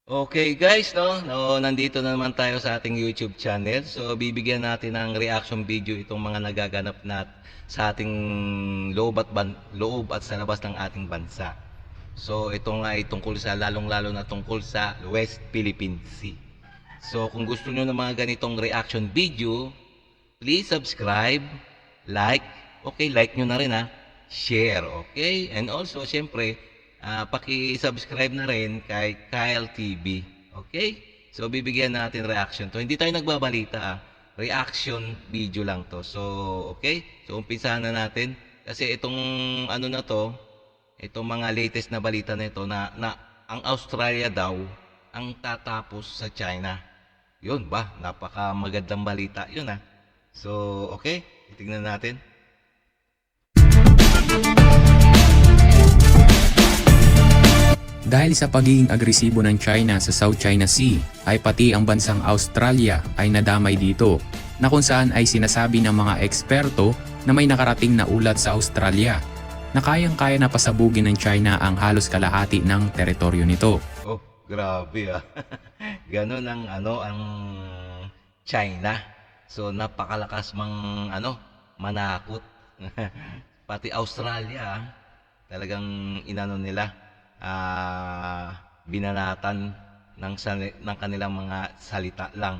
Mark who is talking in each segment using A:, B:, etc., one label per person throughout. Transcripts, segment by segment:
A: Okay guys, nandito na naman tayo sa ating YouTube channel. So bibigyan natin ng reaction video itong mga nagaganap sa ating loob at sa labas ng ating bansa. So ito nga ay tungkol sa lalong-lalo na tungkol sa West Philippine Sea. So kung gusto niyo ng mga ganitong reaction video, please subscribe, like, like nyo na rin share, okay? And also, syempre, paki-subscribe na rin kay Kyle TV. Okay? So, bibigyan natin reaction to. Hindi tayo nagbabalita, reaction video lang to. So, okay? So, umpisahan na natin. Kasi itong ano na to, itong mga latest na balita na ito na ang Australia daw ang tatapos sa China. Yun ba? Napaka magandang balita. Yun So, okay? Tingnan natin.
B: Dahil sa pagiging agresibo ng China sa South China Sea, ay pati ang bansang Australia ay nadamay dito, na kung saan ay sinasabi ng mga eksperto na may nakarating na ulat sa Australia na kayang-kaya na pasabugin ng China ang halos kalahati ng teritoryo nito.
A: Oh, grabe Ganon ang China. So napakalakas manakot. Pati Australia, talagang nila, binanatan ng kanilang mga salita lang.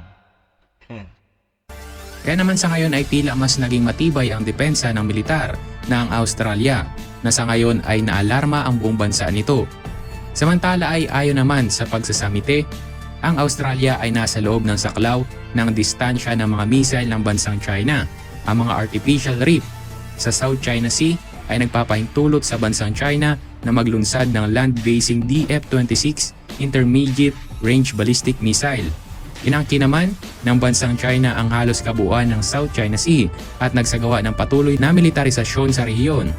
B: Kaya naman sa ngayon ay tila mas naging matibay ang depensa ng militar ng Australia, na sa ngayon ay naalarma ang buong bansa nito. Samantala ay ayon naman sa pagsasamite, ang Australia ay nasa loob ng saklaw ng distansya ng mga missile ng bansang China. Ang mga artificial reef sa South China Sea ay nagpapahintulot sa bansang China na maglunsad ng land-basing DF-26 Intermediate Range Ballistic Missile. Inangkin naman ng bansang China ang halos kabuuan ng South China Sea at nagsagawa ng patuloy na militarisasyon sa rehiyon.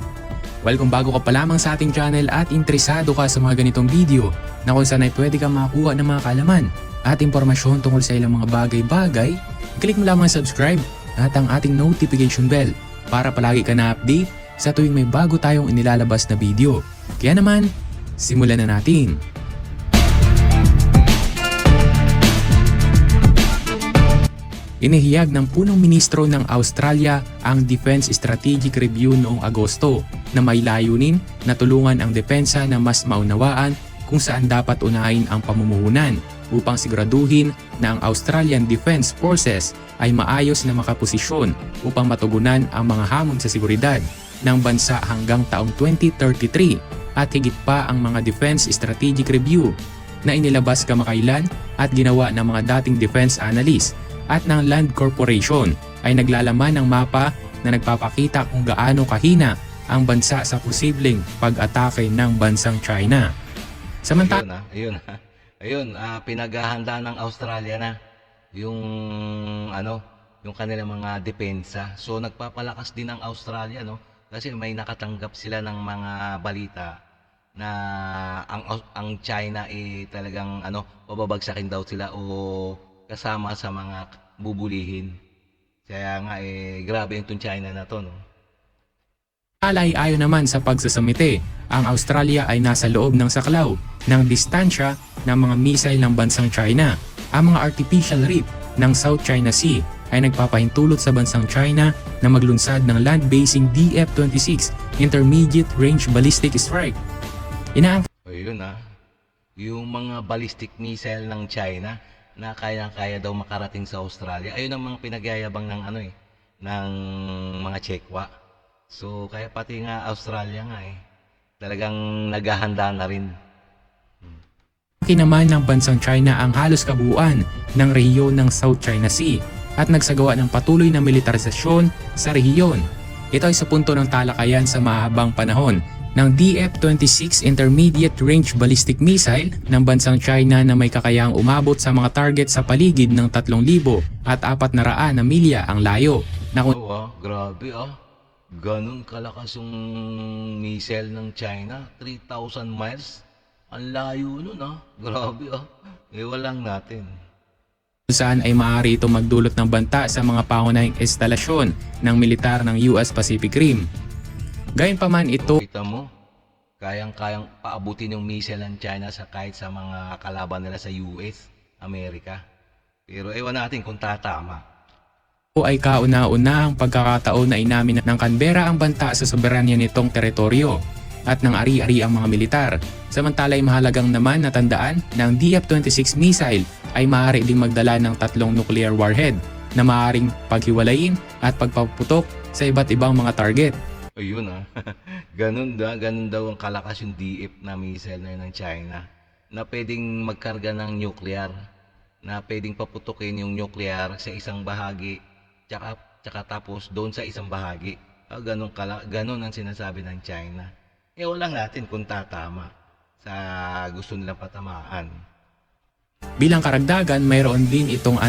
B: Well, kung bago ka pa lamang sa ating channel at interesado ka sa mga ganitong video na kung saan ay pwede kang makakuha ng mga kaalaman at impormasyon tungkol sa ilang mga bagay-bagay, click mo lamang subscribe at ang ating notification bell para palagi ka na-update sa tuwing may bago tayong inilalabas na video. Kaya naman, simulan na natin! Inihiyag ng punong ministro ng Australia ang Defense Strategic Review noong Agosto na may layunin na tulungan ang depensa na mas maunawaan kung saan dapat unahin ang pamumuhunan upang siguraduhin na ang Australian Defence Forces ay maayos na makaposisyon upang matugunan ang mga hamon sa seguridad ng bansa hanggang taong 2033 at higit pa ang mga Defense Strategic Review na inilabas kamakailan at ginawa ng mga dating defense analyst at ng Land Corporation ay naglalaman ng mapa na nagpapakita kung gaano kahina ang bansa sa posibleng pag-atake ng bansang China. Samantala,
A: Ayun, pinaghahanda ng Australia na yung yung kanilang mga depensa. So nagpapalakas din ang Australia, kasi may nakatanggap sila ng mga balita na ang China talagang pababagsakin daw sila o kasama sa mga bubulihin. Kaya nga grabe yung China na to,
B: ay ayon naman sa pagsasamite, ang Australia ay nasa loob ng saklaw ng distansya ng mga missile ng bansang China. Ang mga artificial reef ng South China Sea ay nagpapahintulot sa bansang China na maglunsad ng land-basing DF-26 Intermediate Range Ballistic Strike.
A: Ayun yung mga ballistic missile ng China na kaya-kaya daw makarating sa Australia. Ayun ang mga pinagyayabang ng ng mga Chekwa. So kaya pati nga Australia nga talagang naghahanda na rin.
B: Naman ng bansang China ang halos kabuuan ng rehiyon ng South China Sea at nagsagawa ng patuloy na militarisasyon sa rehiyon. Ito ay sa punto ng talakayan sa mahabang panahon ng DF-26 Intermediate Range Ballistic Missile ng bansang China na may kakayahang umabot sa mga target sa paligid ng 3,000 at 400 na milya ang layo.
A: Grabe Ganun kalakas yung missile ng China, 3,000 miles. Ang layo nun Grabe Iwan lang natin.
B: Saan ay maaari ito magdulot ng banta sa mga pangunahing instalasyon ng militar ng US Pacific Rim. Gayunpaman ito,
A: Kita mo, kayang-kayang paabutin yung missile ng China sa kahit sa mga kalaban nila sa US, Amerika. Pero ewan natin kung tatama.
B: O ay kauna-unahang pagkakataon na inamin ng Canberra ang banta sa soberanya nitong teritoryo at nang ari-ari ang mga militar. Samantala ay mahalagang naman na tandaan na ang DF-26 missile ay maaari ding magdala ng 3 nuclear warhead na maaaring paghiwalayin at pagpaputok sa iba't ibang mga target.
A: Ayun ganun daw ang kalakas yung DF na missile na yun ng China na pwedeng magkarga ng nuclear, na pwedeng paputukin yung nuclear sa isang bahagi tsaka tapos doon sa isang bahagi. Ganun ang sinasabi ng China. Ewan lang natin kung tatama sa gusto nilang patamaan.
B: Bilang karagdagan, mayroon din itong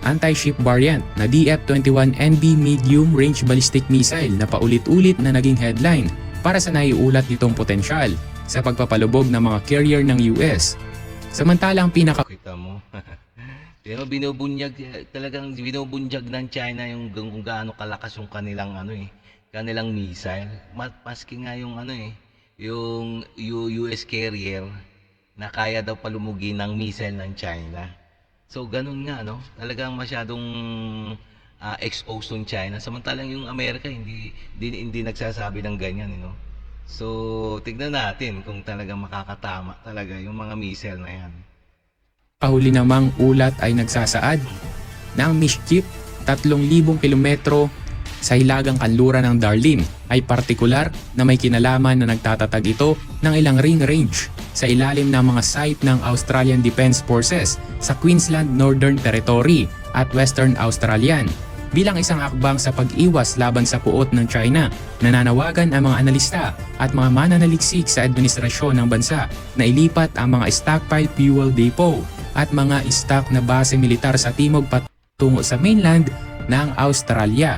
B: anti-ship variant na DF-21NB Medium Range Ballistic Missile na paulit-ulit na naging headline para sa naiulat nitong potensyal sa pagpapalubog ng mga carrier ng US. Samantalang
A: Kita mo. Pero talagang binubunyag ng China yung kung gaano kalakas yung kanilang kanilang missile. Maski nga yung yung US carrier na kaya daw palumugin ng missile ng China. So ganun nga talagang masyadong exposed yung China, samantalang yung Amerika hindi nagsasabi ng ganyan, So tignan natin kung talagang makakatama talaga yung mga missile na yan.
B: kahuli namang ulat ay nagsasaad na ang Mischief 3,000 kilometro sa hilagang kanluran ng Darlin ay partikular na may kinalaman na nagtatatag ito ng ilang ring range sa ilalim ng mga site ng Australian Defence Forces sa Queensland Northern Territory at Western Australian. Bilang isang akbang sa pag-iwas laban sa puot ng China, nananawagan ang mga analista at mga mananaliksik sa administrasyon ng bansa na ilipat ang mga stockpile fuel depot at mga stock na base militar sa timog patungo sa mainland ng Australia.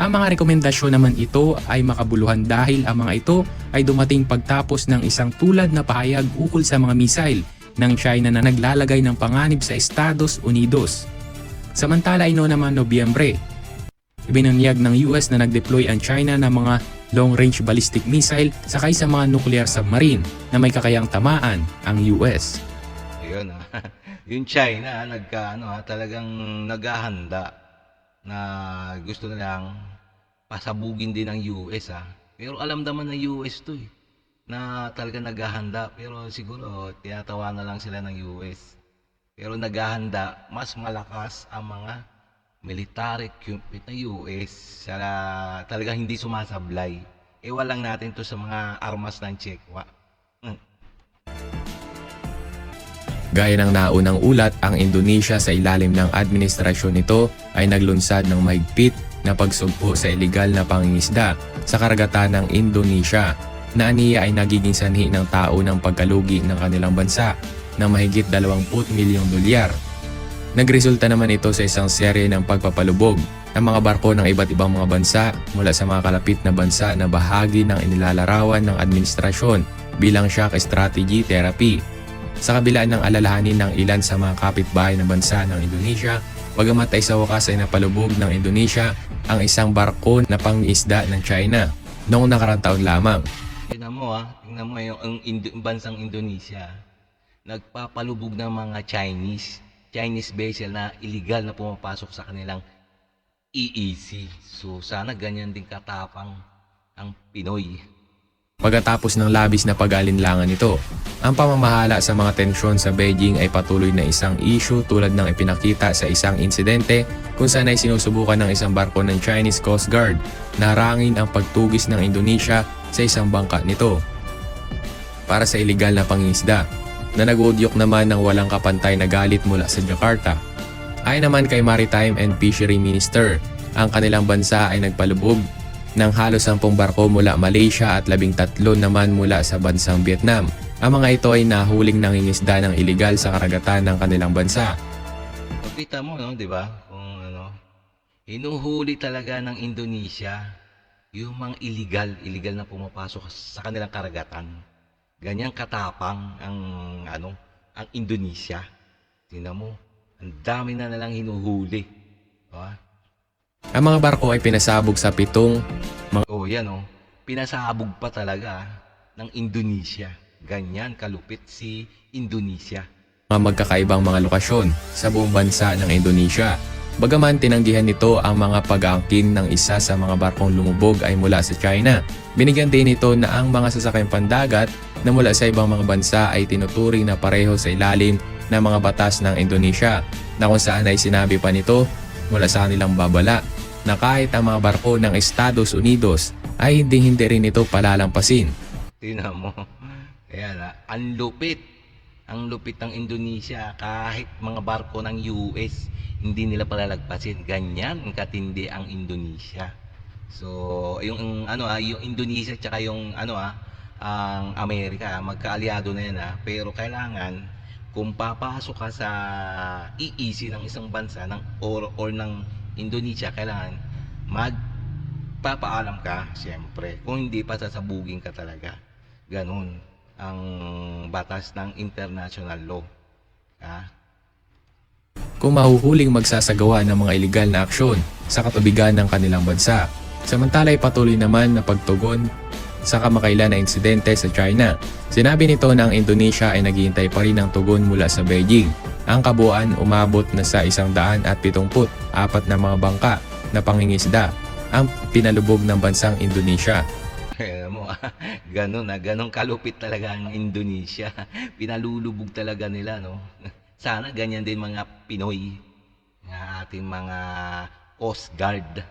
B: Ang mga rekomendasyon naman ito ay makabuluhan dahil ang mga ito ay dumating pagtapos ng isang tulad na pahayag ukol sa mga missile ng China na naglalagay ng panganib sa Estados Unidos. Samantala ay naman Nobyembre, ibinunyag ng US na nag-deploy ang China ng mga long-range ballistic missile sakay sa mga nuclear submarine na may kakayang tamaan ang US.
A: Ayun yung China talagang naghahanda na gusto nilang pasabugin din ng US Pero alam naman ng US to na talagang naghahanda, pero siguro tinatawa na lang sila ng US. Pero naghahanda, mas malakas ang mga military equipment ng US talagang hindi sumasablay. Ewan lang natin to sa mga armas ng Chekwa.
B: Gaya ng naunang ulat, ang Indonesia sa ilalim ng administrasyon nito ay naglunsad ng mahigpit na pagsugpo sa ilegal na pangingisda sa karagatan ng Indonesia na aniya ay nagiging sanhi ng tao ng pagkalugi ng kanilang bansa ng mahigit 20 milyong dolyar. Nagresulta naman ito sa isang serye ng pagpapalubog ng mga barko ng iba't ibang mga bansa mula sa mga kalapit na bansa na bahagi ng inilalarawan ng administrasyon bilang shock strategy therapy. Sa kabila ng alalahanin ng ilan sa mga kapitbahay ng bansa ng Indonesia, bagamat ay sa wakas ay napalubog ng Indonesia ang isang barko na pangisda ng China noong nakarang taon lamang.
A: Tingnan mo yung bansang Indonesia, nagpapalubog ng mga Chinese vessel na illegal na pumapasok sa kanilang EEZ. So sana ganyan din katapang ang Pinoy.
B: Pagkatapos ng labis na pag-alinlangan nito, ang pamamahala sa mga tensyon sa Beijing ay patuloy na isang issue tulad ng ipinakita sa isang insidente kung saan ay sinusubukan ng isang barko ng Chinese Coast Guard na harangin ang pagtugis ng Indonesia sa isang bangka nito para sa iligal na pangingisda na nag-uudyok naman ng walang kapantay na galit mula sa Jakarta. Ayon naman kay Maritime and Fishery Minister, ang kanilang bansa ay nagpalubog ng halos 10 barko mula Malaysia at 13 naman mula sa bansang Vietnam. Ang mga ito ay nahuling nangingisda ng iligal sa karagatan ng kanilang bansa.
A: Kita mo, di ba? Kung hinuhuli talaga ng Indonesia yung mga illegal na pumapasok sa kanilang karagatan. Ganyang katapang ang Indonesia. Tingnan mo, ang dami na nalang hinuhuli. Diba?
B: Ang mga barko ay pinasabog sa 7
A: 7 pinasabog pa talaga ng Indonesia. Ganyan kalupit si Indonesia.
B: Mga magkakaibang mga lokasyon sa buong bansa ng Indonesia. Bagaman tinanggihan nito ang mga pag-aangkin ng isa sa mga barkong lumubog ay mula sa China, binigyan din ito na ang mga sasakyang pandagat na mula sa ibang mga bansa ay tinuturing na pareho sa ilalim ng mga batas ng Indonesia, na kung saan ay sinabi pa nito mula sa kanilang babala na kahit ang mga barko ng Estados Unidos ay hindi rin ito palalampasin.
A: Tingnan mo. Ayan, ang lupit. Ang lupit ng Indonesia, kahit mga barko ng US, hindi nila palalagpasin. Ganyan katindi ang Indonesia. So, yung yung Indonesia tsaka yung ang Amerika, magkaalyado na yan pero kailangan kung papasok ka sa EEC ng isang bansa or ng Indonesia, kailangan magpapaalam ka, siyempre. Kung hindi pa sasabugin ka talaga. Ganun ang batas ng international law.
B: Kung mahuhuling magsasagawa ng mga ilegal na aksyon sa katubigan ng kanilang bansa. Samantala ay patuloy naman na pagtugon sa kamakailan na insidente sa China. Sinabi nito na ang Indonesia ay naghihintay pa rin ng tugon mula sa Beijing. Ang kabuuan umabot na sa 174 na mga bangka na pangingisda ang pinalubog ng bansang Indonesia.
A: Mo, ganun kalupit talaga ang Indonesia. Pinalulubog talaga nila, no? Sana ganyan din mga Pinoy, ng ating mga Coast Guard.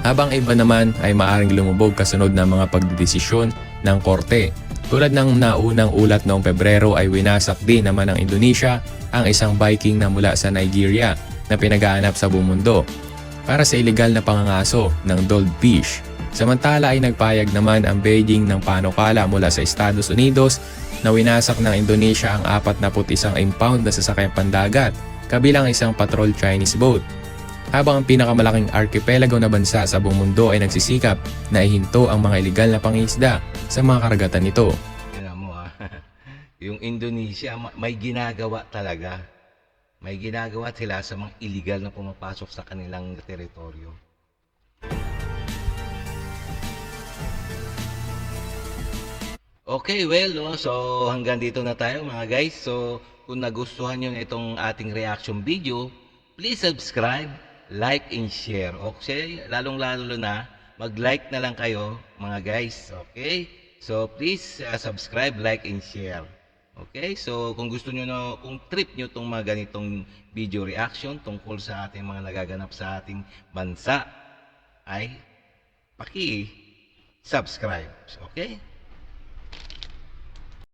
B: Habang iba naman ay maaaring lumubog kasunod ng mga pagdedesisyon ng korte. Tulad ng naunang ulat noong Pebrero ay winasak din naman ng Indonesia ang isang Viking na mula sa Nigeria na pinagaanap sa buong mundo para sa ilegal na pangangaso ng dollfish. Samantala ay nagpayag naman ang Beijing ng panukala mula sa Estados Unidos na winasak ng Indonesia ang 41 impound na sasakyang pandagat kabilang isang patrol Chinese boat. Habang ang pinakamalaking archipelago na bansa sa buong mundo ay nagsisikap na ihinto ang mga ilegal na pangisda sa mga karagatan nito.
A: Tingnan mo yung Indonesia may ginagawa talaga. May ginagawa sila sa mga illegal na pumapasok sa kanilang teritoryo. Okay, well, no? So hanggang dito na tayo mga guys. So kung nagustuhan nyo itong ating reaction video, please subscribe, like, and share. Okay? Lalong-lalo na, mag-like na lang kayo mga guys. Okay? So please subscribe, like, and share. Okay? So kung gusto nyo kung trip nyo itong mga ganitong video reaction tungkol sa ating mga nagaganap sa ating bansa, ay paki-subscribe. Okay?